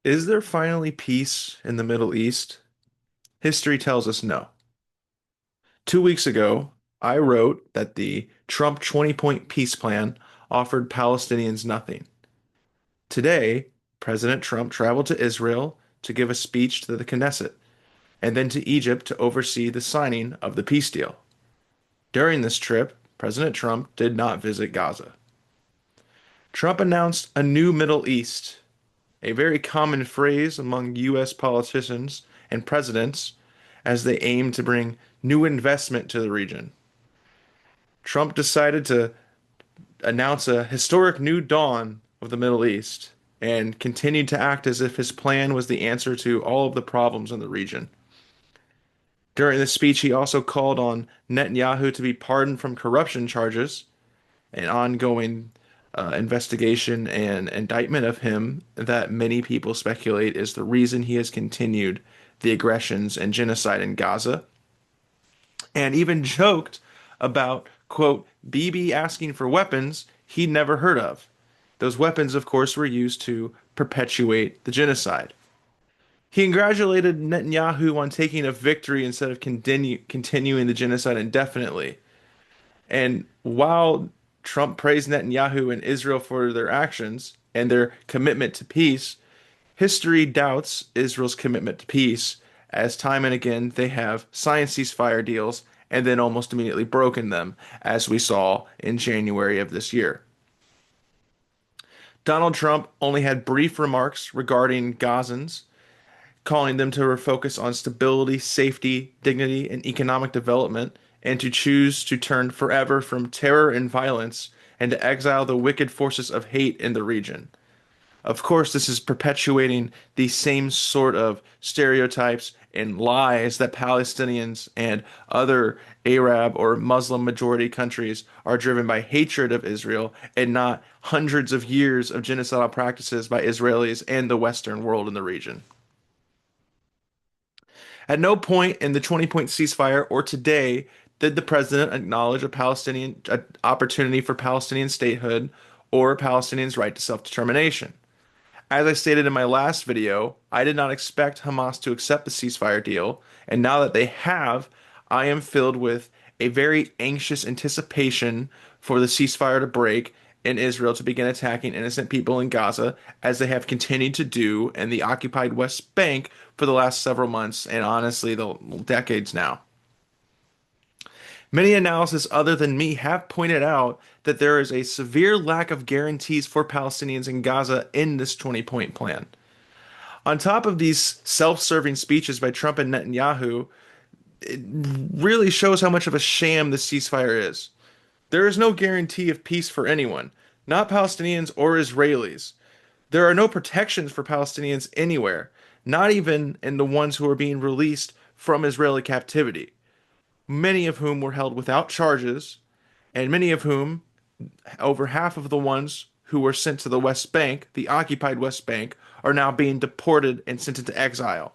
Is there finally peace in the Middle East? History tells us no. 2 weeks ago, I wrote that the Trump 20-point peace plan offered Palestinians nothing. Today, President Trump traveled to Israel to give a speech to the Knesset and then to Egypt to oversee the signing of the peace deal. During this trip, President Trump did not visit Gaza. Trump announced a new Middle East, a very common phrase among U.S. politicians and presidents as they aim to bring new investment to the region. Trump decided to announce a historic new dawn of the Middle East and continued to act as if his plan was the answer to all of the problems in the region. During the speech, he also called on Netanyahu to be pardoned from corruption charges, an ongoing investigation and indictment of him that many people speculate is the reason he has continued the aggressions and genocide in Gaza, and even joked about, quote, Bibi asking for weapons he'd never heard of. Those weapons, of course, were used to perpetuate the genocide. He congratulated Netanyahu on taking a victory instead of continuing the genocide indefinitely. And while Trump praised Netanyahu and Israel for their actions and their commitment to peace, history doubts Israel's commitment to peace, as time and again they have signed ceasefire deals and then almost immediately broken them, as we saw in January of this year. Donald Trump only had brief remarks regarding Gazans, calling them to refocus on stability, safety, dignity, and economic development, and to choose to turn forever from terror and violence and to exile the wicked forces of hate in the region. Of course, this is perpetuating the same sort of stereotypes and lies that Palestinians and other Arab or Muslim majority countries are driven by hatred of Israel and not hundreds of years of genocidal practices by Israelis and the Western world in the region. At no point in the 20-point ceasefire or today did the president acknowledge a Palestinian opportunity for Palestinian statehood or Palestinians' right to self-determination. As I stated in my last video, I did not expect Hamas to accept the ceasefire deal, and now that they have, I am filled with a very anxious anticipation for the ceasefire to break and Israel to begin attacking innocent people in Gaza, as they have continued to do in the occupied West Bank for the last several months and honestly, the decades now. Many analysts other than me have pointed out that there is a severe lack of guarantees for Palestinians in Gaza in this 20-point plan. On top of these self-serving speeches by Trump and Netanyahu, it really shows how much of a sham the ceasefire is. There is no guarantee of peace for anyone, not Palestinians or Israelis. There are no protections for Palestinians anywhere, not even in the ones who are being released from Israeli captivity, many of whom were held without charges, and many of whom, over half of the ones who were sent to the West Bank, the occupied West Bank, are now being deported and sent into exile.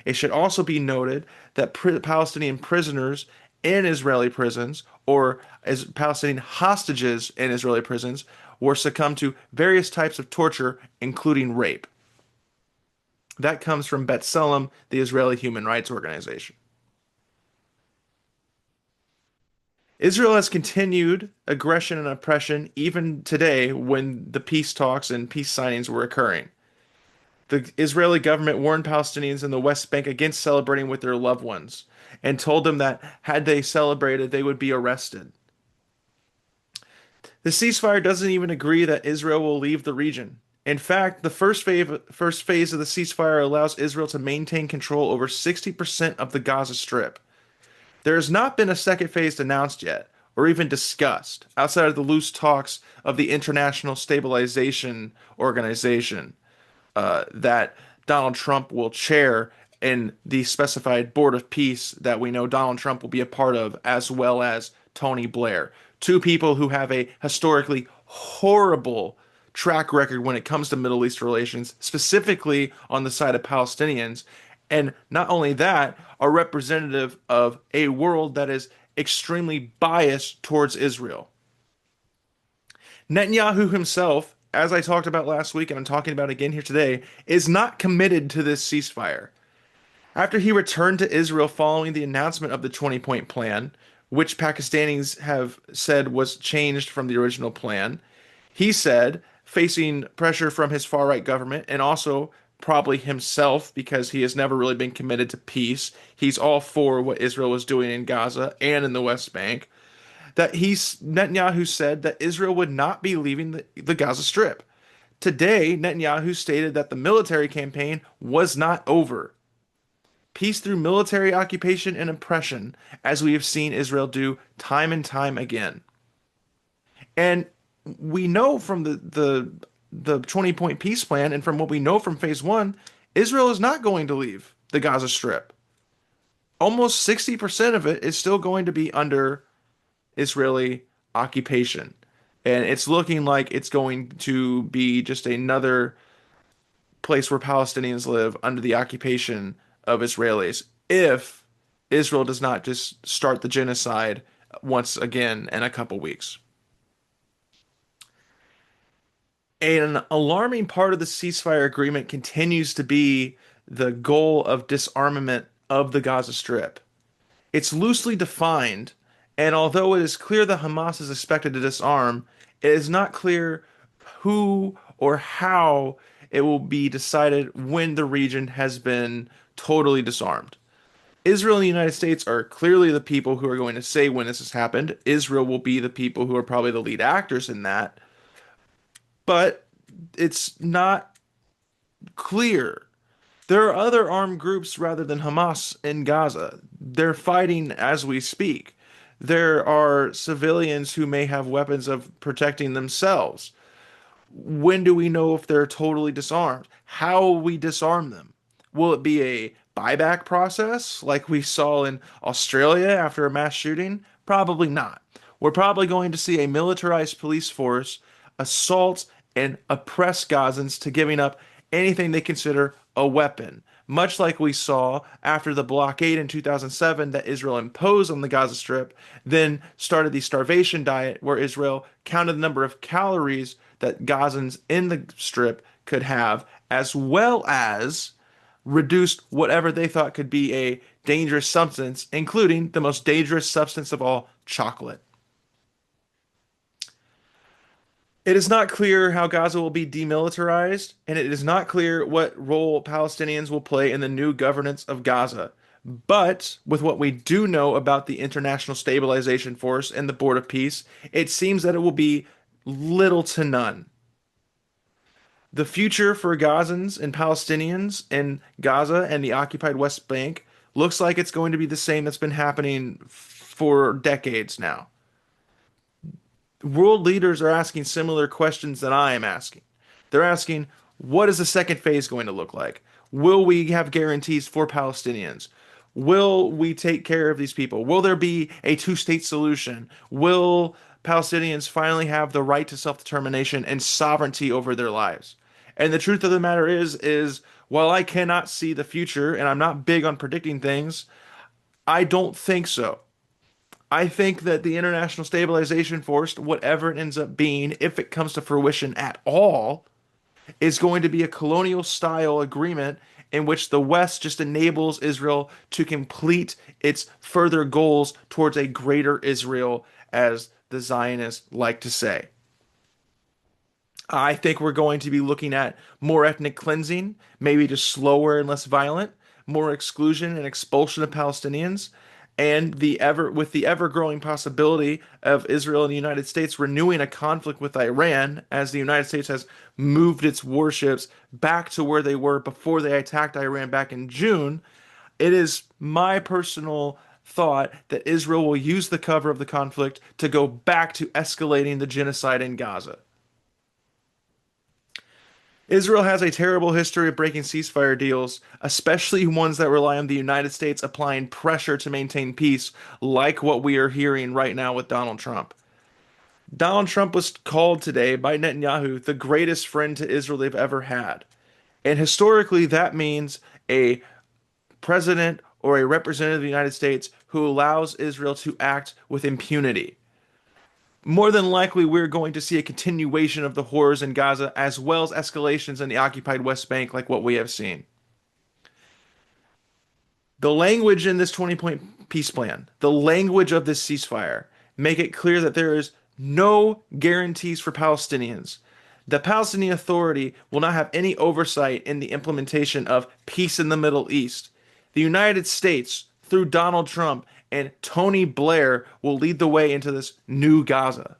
It should also be noted that Palestinian prisoners in Israeli prisons, or as Palestinian hostages in Israeli prisons, were succumbed to various types of torture, including rape. That comes from B'Tselem, the Israeli human rights organization. Israel has continued aggression and oppression even today when the peace talks and peace signings were occurring. The Israeli government warned Palestinians in the West Bank against celebrating with their loved ones and told them that had they celebrated, they would be arrested. The ceasefire doesn't even agree that Israel will leave the region. In fact, the first phase of the ceasefire allows Israel to maintain control over 60% of the Gaza Strip. There has not been a second phase announced yet, or even discussed, outside of the loose talks of the International Stabilization Organization that Donald Trump will chair in the specified Board of Peace that we know Donald Trump will be a part of, as well as Tony Blair. Two people who have a historically horrible track record when it comes to Middle East relations, specifically on the side of Palestinians. And not only that, are representative of a world that is extremely biased towards Israel. Netanyahu himself as I talked about last week and I'm talking about again here today, is not committed to this ceasefire. After he returned to Israel following the announcement of the 20-point plan, which Pakistanis have said was changed from the original plan, he said, facing pressure from his far right government and also probably himself because he has never really been committed to peace. He's all for what Israel was doing in Gaza and in the West Bank. Netanyahu said that Israel would not be leaving the Gaza Strip. Today, Netanyahu stated that the military campaign was not over. Peace through military occupation and oppression, as we have seen Israel do time and time again. And we know from the 20-point peace plan and from what we know from phase one, Israel is not going to leave the Gaza Strip. Almost 60% of it is still going to be under Israeli occupation. And it's looking like it's going to be just another place where Palestinians live under the occupation of Israelis if Israel does not just start the genocide once again in a couple weeks. An alarming part of the ceasefire agreement continues to be the goal of disarmament of the Gaza Strip. It's loosely defined, and although it is clear that Hamas is expected to disarm, it is not clear who or how it will be decided when the region has been totally disarmed. Israel and the United States are clearly the people who are going to say when this has happened. Israel will be the people who are probably the lead actors in that, but it's not clear. There are other armed groups rather than Hamas in Gaza. They're fighting as we speak. There are civilians who may have weapons of protecting themselves. When do we know if they're totally disarmed? How will we disarm them? Will it be a buyback process like we saw in Australia after a mass shooting? Probably not. We're probably going to see a militarized police force assault and oppress Gazans to giving up anything they consider a weapon, much like we saw after the blockade in 2007 that Israel imposed on the Gaza Strip, then started the starvation diet where Israel counted the number of calories that Gazans in the Strip could have, as well as reduced whatever they thought could be a dangerous substance, including the most dangerous substance of all, chocolate. It is not clear how Gaza will be demilitarized, and it is not clear what role Palestinians will play in the new governance of Gaza. But with what we do know about the International Stabilization Force and the Board of Peace, it seems that it will be little to none. The future for Gazans and Palestinians in Gaza and the occupied West Bank looks like it's going to be the same that's been happening for decades now. World leaders are asking similar questions that I am asking. They're asking, what is the second phase going to look like? Will we have guarantees for Palestinians? Will we take care of these people? Will there be a two-state solution? Will Palestinians finally have the right to self-determination and sovereignty over their lives? And the truth of the matter is while I cannot see the future and I'm not big on predicting things, I don't think so. I think that the International Stabilization Force, whatever it ends up being, if it comes to fruition at all, is going to be a colonial style agreement in which the West just enables Israel to complete its further goals towards a greater Israel, as the Zionists like to say. I think we're going to be looking at more ethnic cleansing, maybe just slower and less violent, more exclusion and expulsion of Palestinians, and the ever growing possibility of Israel and the United States renewing a conflict with Iran as the United States has moved its warships back to where they were before they attacked Iran back in June. It is my personal thought that Israel will use the cover of the conflict to go back to escalating the genocide in Gaza. Israel has a terrible history of breaking ceasefire deals, especially ones that rely on the United States applying pressure to maintain peace, like what we are hearing right now with Donald Trump. Donald Trump was called today by Netanyahu the greatest friend to Israel they've ever had. And historically, that means a president or a representative of the United States who allows Israel to act with impunity. More than likely, we're going to see a continuation of the horrors in Gaza as well as escalations in the occupied West Bank, like what we have seen. The language in this 20-point peace plan, the language of this ceasefire, make it clear that there is no guarantees for Palestinians. The Palestinian Authority will not have any oversight in the implementation of peace in the Middle East. The United States, through Donald Trump and Tony Blair, will lead the way into this new Gaza.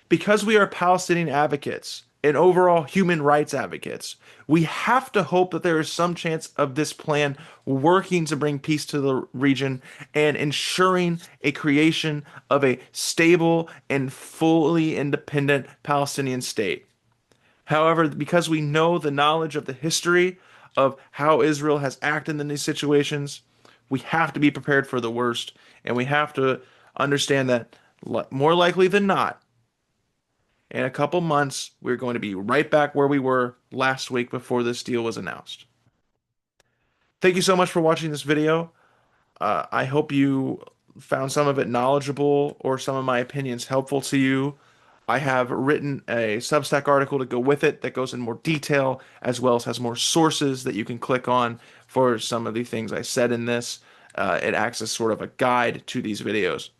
Because we are Palestinian advocates and overall human rights advocates, we have to hope that there is some chance of this plan working to bring peace to the region and ensuring a creation of a stable and fully independent Palestinian state. However, because we know the knowledge of the history of how Israel has acted in these situations, we have to be prepared for the worst, and we have to understand that more likely than not, in a couple months, we're going to be right back where we were last week before this deal was announced. Thank you so much for watching this video. I hope you found some of it knowledgeable or some of my opinions helpful to you. I have written a Substack article to go with it that goes in more detail, as well as has more sources that you can click on for some of the things I said in this. It acts as sort of a guide to these videos.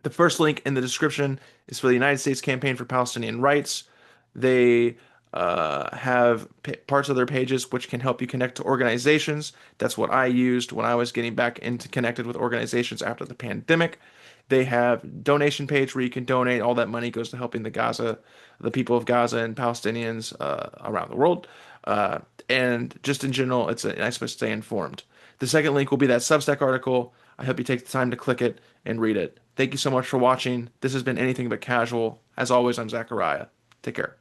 The first link in the description is for the United States Campaign for Palestinian Rights. They have parts of their pages which can help you connect to organizations. That's what I used when I was getting back into connected with organizations after the pandemic. They have donation page where you can donate. All that money goes to helping the people of Gaza and Palestinians around the world. And just in general, it's a nice way to stay informed. The second link will be that Substack article. I hope you take the time to click it and read it. Thank you so much for watching. This has been Anything But Casual. As always, I'm Zachariah. Take care.